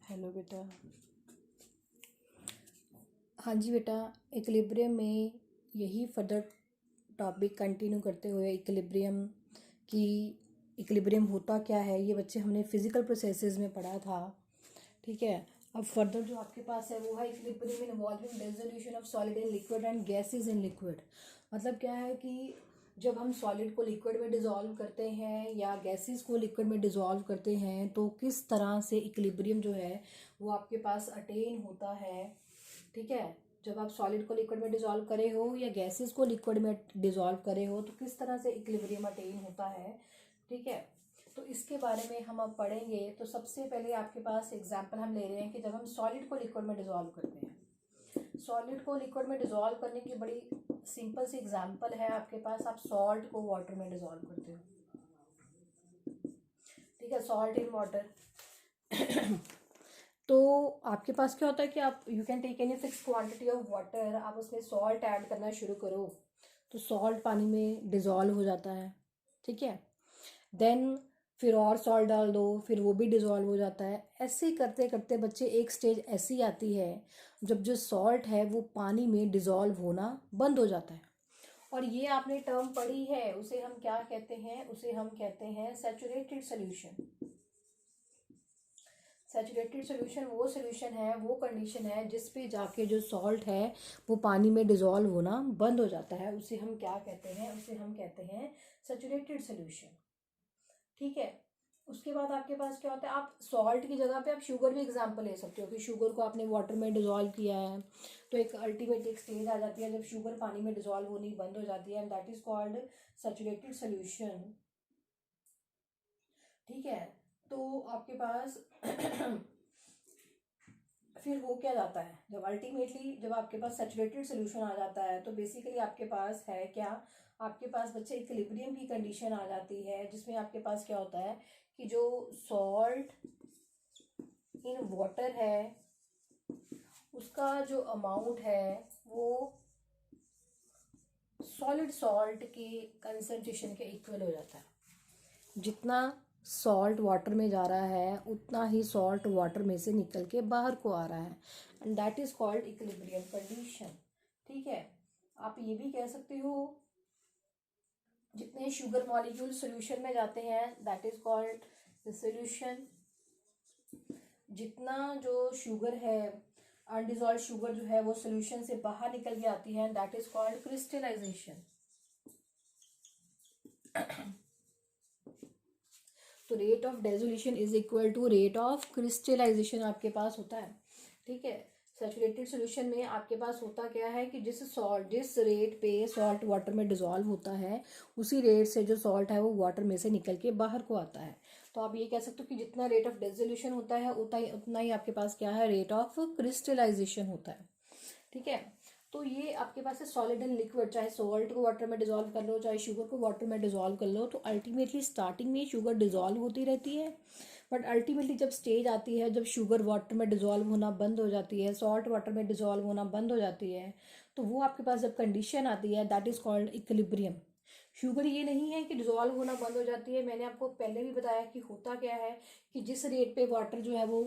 Hello बेटा। हाँ जी बेटा, इक्विलिब्रियम में यही फर्दर टॉपिक कंटिन्यू करते हुए इक्विलिब्रियम की इक्विलिब्रियम होता क्या है ये बच्चे हमने फिजिकल प्रोसेसेस में पढ़ा था। ठीक है, अब फर्दर जो आपके पास है वो है equilibrium involving dissolution of solid in liquid and gases in liquid. मतलब क्या है कि जब हम सॉलिड को लिक्विड में डिज़ोल्व करते हैं या गैसेस को लिक्विड में डिज़ोल्व करते हैं तो किस तरह से इक्विलिब्रियम जो है वो आपके पास अटेन होता है। ठीक है, जब आप सॉलिड को लिक्विड में डिज़ोल्व करे हो या गैसेस को लिक्विड में डिज़ोल्व करे हो तो किस तरह से इक्विलिब्रियम अटेन होता है। ठीक है, तो इसके बारे में हम अब पढ़ेंगे। तो सबसे पहले आपके पास एग्जांपल हम ले रहे हैं कि जब हम सॉलिड को लिक्विड में डिज़ोल्व करते हैं, सॉलिड को लिक्विड में डिज़ोल्व करने की बड़ी सिंपल सी एग्जांपल है आपके पास। आप सॉल्ट को वाटर में डिज़ोल्व करते हो। ठीक है, सॉल्ट इन वाटर तो आपके पास क्या होता है कि आप you can take any fix quantity of water, आप उसमें सॉल्ट ऐड करना शुरू करो तो सॉल्ट पानी में डिज़ोल्व हो जाता है। ठीक है, देन फिर और सॉल्ट डाल दो, फिर वो भी डिज़ोल्व हो जाता है। ऐसे ही करते करते बच्चे एक स्टेज ऐसी आती है जब जो सॉल्ट है वो पानी में डिज़ोल्व होना बंद हो जाता है। और ये आपने टर्म पढ़ी है, उसे हम क्या कहते हैं, उसे हम कहते हैं सैचुरेटेड सोल्यूशन। सैचुरेटेड सोल्यूशन वो सोल्यूशन है, वो कंडीशन है जिस पे जाके जो सॉल्ट है वो पानी में डिज़ोल्व होना बंद हो जाता है। उसे हम क्या कहते हैं, उसे हम कहते हैं सैचुरेटेड सोल्यूशन। ठीक है, उसके बाद आपके पास क्या होता है, आप सॉल्ट की जगह पे आप शुगर भी एग्जांपल ले सकते हो कि शुगर को आपने वाटर में डिज़ोल्व किया है तो एक अल्टीमेट एक स्टेज आ जाती है जब शुगर पानी में डिज़ोल्व होनी बंद हो जाती है and that is called saturated solution. ठीक है, तो आपके पास फिर हो क्या जाता है जब अल्टीमेटली जब आपके पास सैचुरेटेड सोल्यूशन आ जाता है तो बेसिकली आपके पास है क्या, आपके पास बच्चे इक्विलिब्रियम की कंडीशन आ जाती है जिसमें आपके पास क्या होता है कि जो सॉल्ट इन वाटर है उसका जो अमाउंट है वो सॉलिड सॉल्ट के कंसंट्रेशन के इक्वल हो जाता है। जितना सॉल्ट वाटर में जा रहा है उतना ही सॉल्ट वाटर में से निकल के बाहर को आ रहा है and that is called equilibrium condition. ठीक है, आप ये भी कह सकते हो जितने शुगर मॉलिक्यूल सॉल्यूशन में जाते हैं दैट इज कॉल्ड सॉल्यूशन। जितना जो शुगर है अनडिजॉल्व शुगर जो है वो सॉल्यूशन से बाहर निकल के आती है दैट इज कॉल्ड क्रिस्टलाइजेशन। तो rate of dissolution is equal to rate of crystallization आपके पास होता है। ठीक है, सैचुरेटेड सॉल्यूशन में आपके पास होता क्या है कि जिस रेट पे सॉल्ट वाटर में डिजोल्व होता है उसी रेट से जो सॉल्ट है वो वाटर में से निकल के बाहर को आता है। तो आप ये कह सकते हो कि जितना रेट ऑफ डेजोल्यूशन होता है उतना ही आपके पास क्या है, रेट ऑफ क्रिस्टलाइजेशन होता है। ठीक है, तो ये आपके पास है सॉलिड एंड लिक्विड, चाहे सॉल्ट को वाटर में डिजोल्व कर लो चाहे शुगर को वाटर में डिजोल्व कर लो, तो अल्टीमेटली स्टार्टिंग में शुगर डिजोल्व होती रहती है बट अल्टीमेटली जब स्टेज आती है जब शुगर वाटर में डिजोल्व होना बंद हो जाती है, सॉल्ट वाटर में डिजोल्व होना बंद हो जाती है, तो वो आपके पास जब कंडीशन आती है that is called equilibrium. Sugar ये नहीं है कि डिजोल्व होना बंद हो जाती है, मैंने आपको पहले भी बताया कि होता क्या है कि जिस रेट पे वाटर जो है वो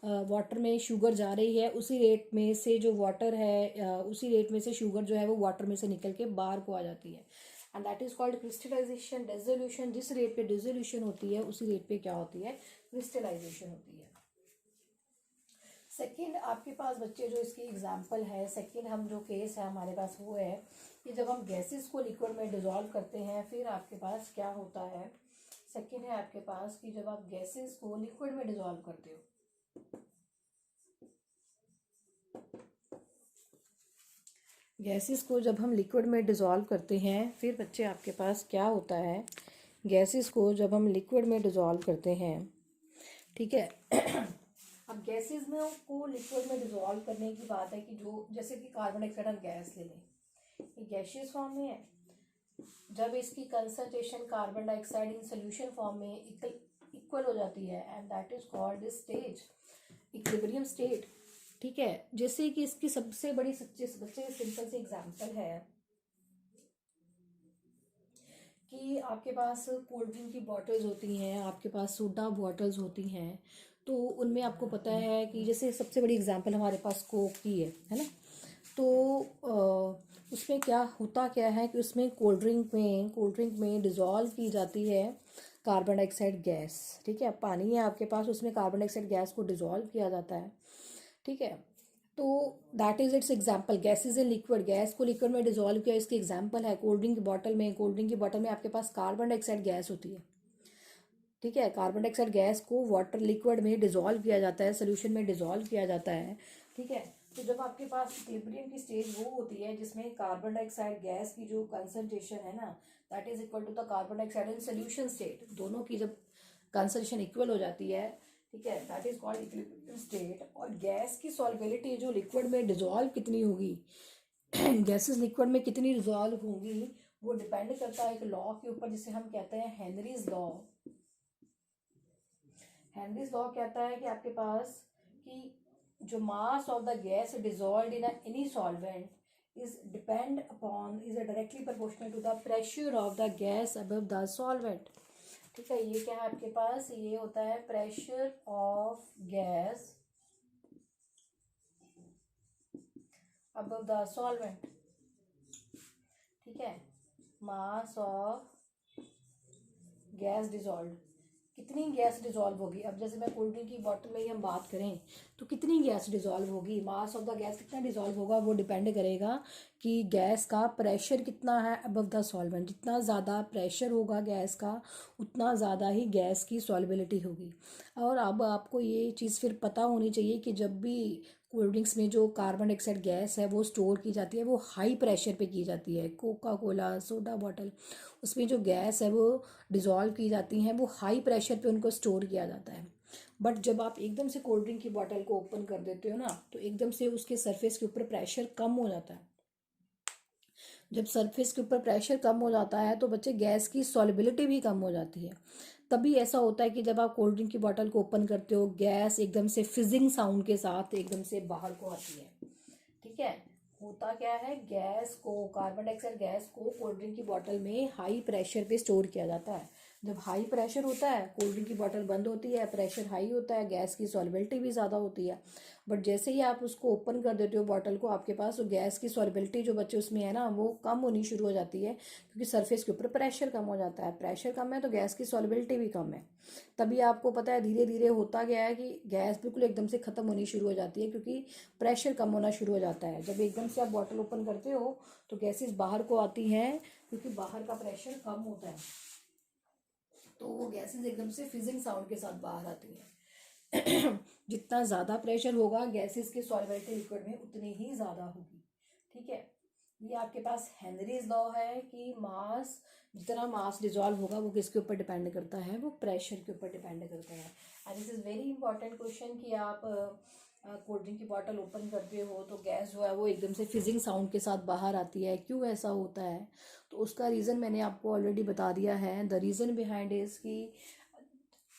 वाटर में शुगर जा रही है उसी रेट में से जो वाटर है उसी रेट में से शुगर जो है वो वाटर में से निकल के बाहर को आ जाती है and that is called crystallization. Dissolution, जिस रेट पे डिसोल्यूशन होती है उसी रेट पे क्या होती है, क्रिस्टलाइजेशन होती है। सेकंड आपके पास बच्चे जो इसकी एग्जांपल है, सेकंड हम जो केस है हमारे पास वो है कि जब हम गैसेस को लिक्विड में डिजोल्व करते हैं फिर आपके पास क्या होता है। सेकंड है आपके पास कि जब आप गैसेस को लिक्विड में डिजोल्व करते हो, गैसेस को जब हम लिक्विड में डिजोल्व करते हैं फिर बच्चे आपके पास क्या होता है, गैसेस को जब हम लिक्विड में डिजोल्व करते हैं। ठीक है, अब गैसेस में को लिक्विड में डिजोल्व करने की बात है कि जो जैसे कि कार्बन डाइऑक्साइड हम गैस ले लें, ये गैसियस फॉर्म में है, जब इसकी concentration carbon dioxide in solution form में इक्वल हो जाती है and that is called stage equilibrium state. ठीक है, जैसे कि इसकी सबसे बड़ी सबसे सिंपल सी एग्जांपल है कि आपके पास कोल्ड ड्रिंक की बॉटल्स होती हैं, आपके पास सोडा बॉटल्स होती हैं, तो उनमें आपको पता है कि जैसे सबसे बड़ी एग्जांपल हमारे पास कोक की है ना। तो उसमें क्या होता क्या है कि उसमें कोल्ड ड्रिंक में डिज़ोल्व की जाती है कार्बन डाइऑक्साइड गैस। ठीक है, पानी है आपके पास, उसमें कार्बन डाइऑक्साइड गैस को डिज़ोल्व किया जाता है। ठीक है, तो that is it's example. Gas is a liquid, gas को लिक्विड में डिज़ोल्व किया, इसकी एग्जाम्पल है कोल्ड ड्रिंक की बॉटल में। कोल्ड ड्रिंक की बॉटल में आपके पास कार्बन डाइऑक्साइड गैस होती है। ठीक है, कार्बन डाइऑक्साइड गैस को वाटर लिक्विड में डिज़ोल्व किया जाता है, सोल्यूशन में डिज़ोल्व किया जाता है। ठीक है, तो जब आपके पास इक्विलिब्रियम की स्टेज वो होती है जिसमें कार्बन डाइऑक्साइड गैस की जो कंसंट्रेशन है ना, that is equal to the carbon dioxide in solution state, दोनों की जब कंसंट्रेशन इक्वल हो जाती है, ठीक है, that is called equilibrium state. और गैस की सॉल्युबिलिटी जो लिक्विड में डिज़ोल्व कितनी होगी गैसेस लिक्विड में कितनी डिज़ोल्व होंगी, वो डिपेंड करता है एक लॉ के ऊपर जिसे हम कहते हैं हेनरीज लॉ। हेनरीज लॉ कहता है कि आपके पास कि जो mass of the gas dissolve in any solvent is depend upon is directly proportional to the pressure of the gas above the solvent. ठीक है, ये क्या है आपके पास, ये होता है pressure of gas above the solvent. ठीक है, मास ऑफ गैस डिजॉल्व, कितनी गैस डिजॉल्व होगी। अब जैसे मैं कोल्ड ड्रिंक की बॉटल में ही हम बात करें तो कितनी गैस डिजॉल्व होगी, मास ऑफ द गैस कितना डिजॉल्व होगा, वो डिपेंड करेगा कि गैस का प्रेशर कितना है अबव द सॉल्वेंट। जितना ज़्यादा प्रेशर होगा गैस का उतना ज़्यादा ही गैस की सॉल्युबिलिटी होगी। और अब आपको ये चीज़ फिर पता होनी चाहिए कि जब भी कोल्ड ड्रिंक्स में जो कार्बन डाइऑक्साइड गैस है वो स्टोर की जाती है, वो हाई प्रेशर पे की जाती है। कोका कोला, सोडा बॉटल, उसमें जो गैस है वो डिज़ोल्व की जाती हैं, वो हाई प्रेशर पे उनको स्टोर किया जाता है। बट जब आप एकदम से कोल्ड ड्रिंक की बॉटल को ओपन कर देते हो ना, तो एकदम से उसके सरफेस के ऊपर प्रेशर कम हो जाता है। जब सरफेस के ऊपर प्रेशर कम हो जाता है तो बच्चे गैस की सॉल्युबिलिटी भी कम हो जाती है। तभी ऐसा होता है कि जब आप कोल्ड ड्रिंक की बॉटल को ओपन करते हो, गैस एकदम से फिजिंग साउंड के साथ एकदम से बाहर को आती है। ठीक है, होता क्या है, गैस को, कार्बन डाइऑक्साइड गैस को कोल्ड ड्रिंक की बॉटल में हाई प्रेशर पे स्टोर किया जाता है। जब हाई प्रेशर होता है, कोल्ड ड्रिंक की बॉटल बंद होती है, प्रेशर हाई होता है, गैस की सॉल्युबिलिटी भी ज़्यादा होती है। बट जैसे ही आप उसको ओपन कर देते हो बॉटल को, आपके पास वो गैस की सॉल्युबिलिटी जो बच्चे उसमें है ना, वो कम होनी शुरू हो जाती है, क्योंकि सरफेस के ऊपर प्रेशर कम हो जाता है। प्रेशर कम है तो गैस की सॉल्युबिलिटी भी कम है। तभी आपको पता है धीरे धीरे होता गया है कि गैस बिल्कुल एकदम से ख़त्म होनी शुरू हो जाती है, क्योंकि प्रेशर कम होना शुरू हो जाता है। जब एकदम से आप बॉटल ओपन करते हो तो गैसेस बाहर को आती हैं, क्योंकि बाहर का प्रेशर कम होता है, तो वो गैसेस एकदम से फिजिंग साउंड के साथ बाहर आती हैं। जितना ज़्यादा प्रेशर होगा गैसेस के सॉल्युबिलिटी लिक्विड में उतनी ही ज़्यादा होगी। ठीक है, ये आपके पास हेनरीज लॉ है कि मास, जितना मास डिजॉल्व होगा वो किसके ऊपर डिपेंड करता है, वो प्रेशर के ऊपर डिपेंड करता है। And this is very important question कि आप कोल्ड ड्रिंक की बॉटल ओपन करते हो तो गैस जो है वो एकदम से फिजिंग साउंड के साथ बाहर आती है, क्यों ऐसा होता है। तो उसका रीज़न मैंने आपको ऑलरेडी बता दिया है। द रीज़न बिहाइंड इज़ कि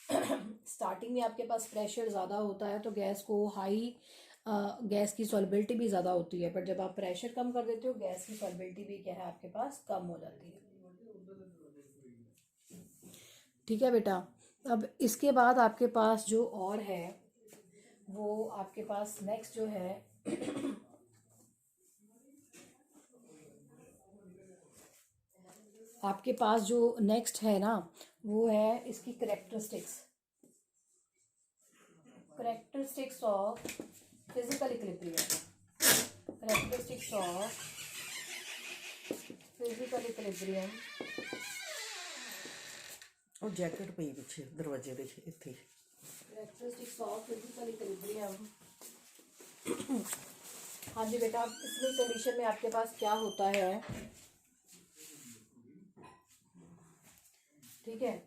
स्टार्टिंग में आपके पास प्रेशर ज़्यादा होता है तो गैस को हाई गैस की सॉल्युबिलिटी भी ज़्यादा होती है, पर जब आप प्रेशर कम कर देते हो गैस की सॉल्युबिलिटी भी क्या है आपके पास कम हो जाती है। ठीक है बेटा, अब इसके बाद आपके पास जो और है वो आपके पास नेक्स्ट जो है आपके पास जो नेक्स्ट है ना, वो है इसकी characteristics of physical equilibrium. Characteristics of physical equilibrium. ਉਹ ਜੈਕਟ ਪਈ ਪਿੱਛੇ ਦਰਵਾਜ਼ੇ ਦੇ ਇੱਥੇ। Characteristics of physical equilibrium. हाँ जी बेटा, इसमें कंडीशन में आपके पास क्या होता है, ठीक है।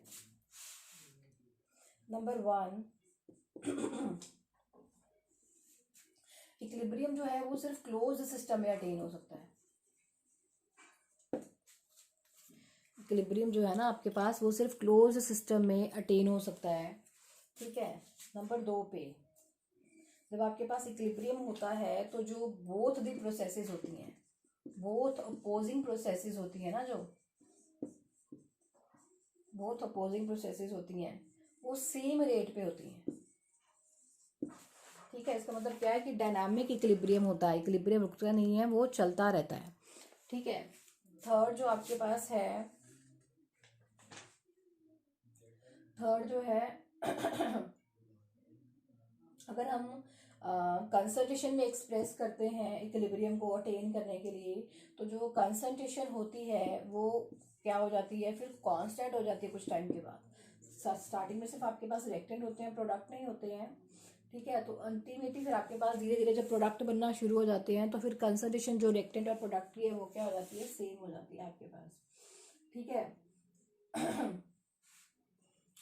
नंबर 1, इक्विलिब्रियम जो है वो सिर्फ क्लोज सिस्टम में अटेन हो सकता है। इक्विलिब्रियम जो है ना आपके पास वो सिर्फ क्लोज सिस्टम में अटेन हो सकता है। ठीक है, नंबर 2 पे जब आपके पास इक्विलिब्रियम होता है तो जो बोथ दी प्रोसेसेस होती हैं, बोथ अपोजिंग प्रोसेसेस होती हैं ना, जो बोथ अपोजिंग प्रोसेसेस होती हैं वो सेम रेट पे होती हैं। ठीक है, इसका मतलब क्या है कि डायनामिक इक्विलिब्रियम होता है, इक्विलिब्रियम रुकता नहीं है, वो चलता रहता है। ठीक है, थर्ड जो आपके पास है, थर्ड जो है अगर हम कंसंट्रेशन में एक्सप्रेस करते हैं इक्विलिब्रियम को अटेन करने के लिए, तो जो कंसंट्रेशन होती है वो क्या हो जाती है, फिर कांस्टेंट हो जाती है कुछ टाइम के बाद। स्टार्टिंग में सिर्फ आपके पास रिएक्टेंट होते हैं, प्रोडक्ट नहीं होते हैं। ठीक है, तो अल्टीमेटली फिर आपके पास धीरे धीरे जब प्रोडक्ट बनना शुरू हो जाते हैं तो फिर कंसंट्रेशन जो रिएक्टेंट और प्रोडक्ट की है वो क्या हो जाती है, सेम हो जाती है आपके पास। ठीक है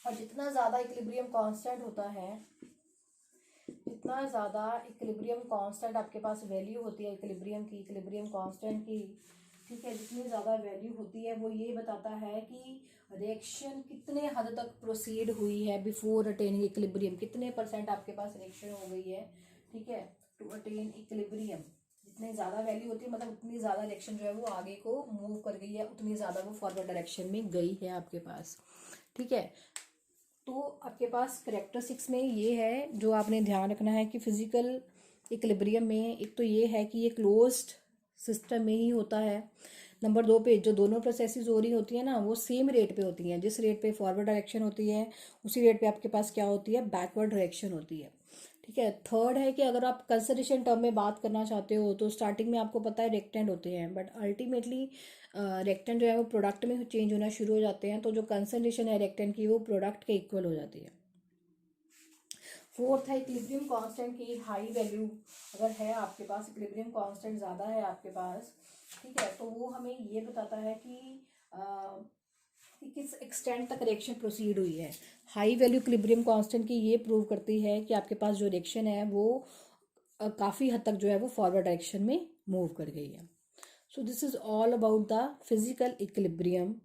और जितना ज़्यादा इक्विलिब्रियम कांस्टेंट होता है, जितना ज़्यादा इक्विलिब्रियम कांस्टेंट आपके पास वैल्यू होती है इक्विलिब्रियम की, इक्विलिब्रियम कांस्टेंट की, ठीक है, जितनी ज़्यादा वैल्यू होती है वो ये बताता है कि रिएक्शन कितने हद तक प्रोसीड हुई है बिफोर अटेनिंग इक्विलिब्रियम, कितने % आपके पास रिएक्शन हो गई है। ठीक है, टू अटेन इक्विलिब्रियम जितनी ज़्यादा वैल्यू होती है मतलब उतनी ज़्यादा रिएक्शन जो है वो आगे को मूव कर गई है, उतनी ज़्यादा वो फॉरवर्ड डायरेक्शन में गई है आपके पास। ठीक है, तो आपके पास करेक्टरिस्टिक्स में ये है जो आपने ध्यान रखना है कि फिजिकल इक्विलिब्रियम में एक तो ये है कि ये क्लोज्ड सिस्टम में ही होता है। नंबर 2 पे जो दोनों प्रोसेसेस हो रही होती है ना वो सेम रेट पे होती हैं, जिस रेट पे फॉरवर्ड डायरेक्शन होती है उसी रेट पे आपके पास क्या होती है, बैकवर्ड डायरेक्शन होती है। ठीक है, थर्ड है कि अगर आप कंसंट्रेशन टर्म में बात करना चाहते हो तो स्टार्टिंग में आपको पता है रेक्टेंट होते हैं, बट अल्टीमेटली रेक्टेंट जो है वो प्रोडक्ट में चेंज होना शुरू हो जाते हैं, तो जो कंसंट्रेशन है रेक्टेंट की वो प्रोडक्ट के इक्वल हो जाती है। फोर्थ है इक्विलिब्रियम कांस्टेंट की हाई वैल्यू अगर है आपके पास, इक्विलिब्रियम कांस्टेंट ज़्यादा है आपके पास, ठीक है, तो वो हमें ये बताता है कि किस एक्सटेंट तक रिएक्शन प्रोसीड हुई है। हाई वैल्यू इक्विलिब्रियम कांस्टेंट की ये प्रूव करती है कि आपके पास जो रिएक्शन है वो काफ़ी हद तक जो है वो फॉरवर्ड डायरेक्शन में मूव कर गई है। So this is all about the physical equilibrium